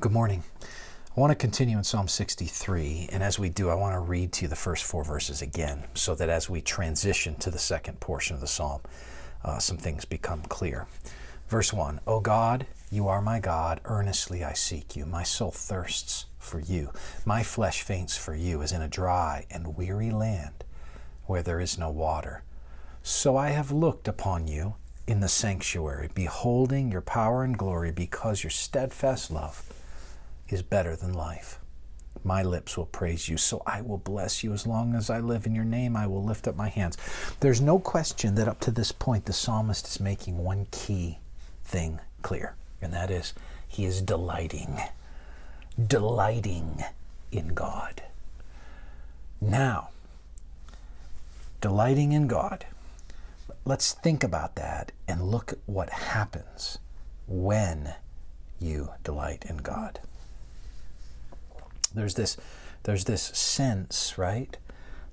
Good morning. I want to continue in Psalm 63, and as we do, I want to read to you the first 4 verses again, so that as we transition to the second portion of the psalm, some things become clear. Verse 1, O God, you are my God, earnestly I seek you. My soul thirsts for you. My flesh faints for you, as in a dry and weary land where there is no water. So I have looked upon you in the sanctuary, beholding your power and glory, because your steadfast love is better than life. My lips will praise you, so I will bless you. As long as I live in your name, I will lift up my hands. There's no question that up to this point, the psalmist is making one key thing clear, and that is he is delighting in God. Now, delighting in God. Let's think about that and look at what happens when you delight in God. There's this sense, right,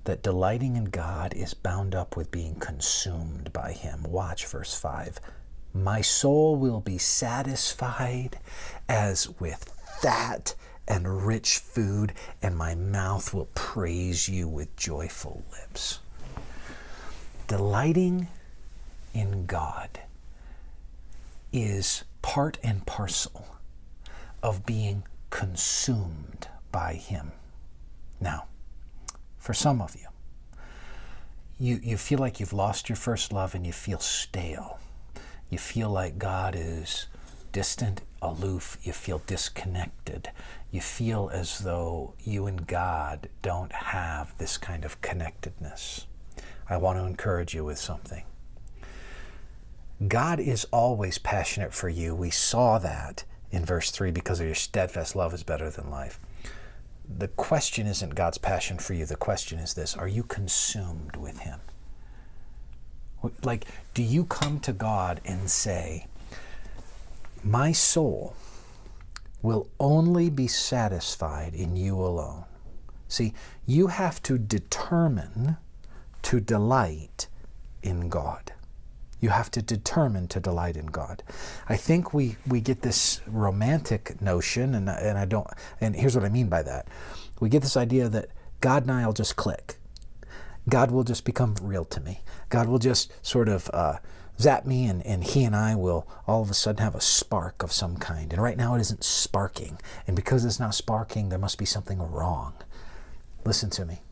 that delighting in God is bound up with being consumed by Him. Watch verse 5. My soul will be satisfied as with fat and rich food, and my mouth will praise you with joyful lips. Delighting in God is part and parcel of being consumed by Him. Now, for some of you feel like you've lost your first love and you feel stale. You feel like God is distant, aloof. You feel disconnected. You feel as though you and God don't have this kind of connectedness. I want to encourage you with something. God is always passionate for you. We saw that in verse 3, because of your steadfast love is better than life. The question isn't God's passion for you. The question is this: are you consumed with Him? Like, do you come to God and say, my soul will only be satisfied in you alone? See, you have to determine to delight in God. You have to determine to delight in God. I think we get this romantic notion, and here's what I mean by that. We get this idea that God and I will just click. God will just become real to me. God will just sort of zap me, and He and I will all of a sudden have a spark of some kind. And right now it isn't sparking. And because it's not sparking, there must be something wrong. Listen to me.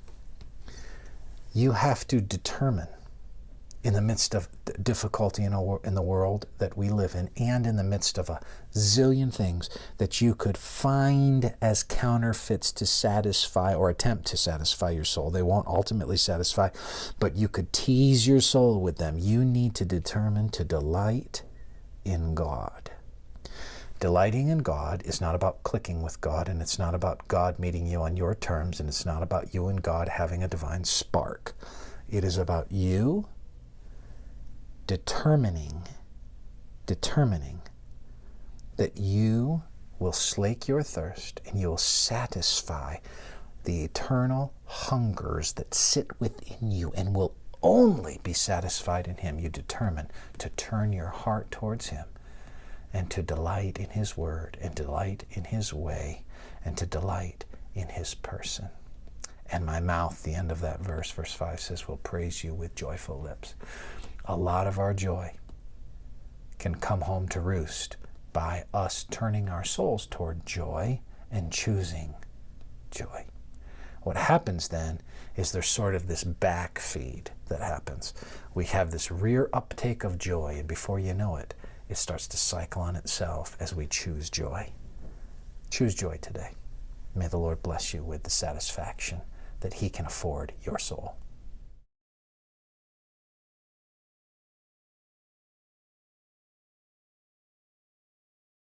You have to determine, in the midst of difficulty in the world that we live in, and in the midst of a zillion things that you could find as counterfeits to satisfy or attempt to satisfy your soul. They won't ultimately satisfy, but you could tease your soul with them. You need to determine to delight in God. Delighting in God is not about clicking with God, and it's not about God meeting you on your terms, and it's not about you and God having a divine spark. It is about you determining that you will slake your thirst and you will satisfy the eternal hungers that sit within you, and will only be satisfied in Him. You determine to turn your heart towards Him and to delight in His word and delight in His way and to delight in His person. And my mouth, the end of that verse, verse 5 says, will praise you with joyful lips. A lot of our joy can come home to roost by us turning our souls toward joy and choosing joy. What happens then is there's sort of this back feed that happens. We have this rear uptake of joy, and before you know it, it starts to cycle on itself as we choose joy. Choose joy today. May the Lord bless you with the satisfaction that He can afford your soul.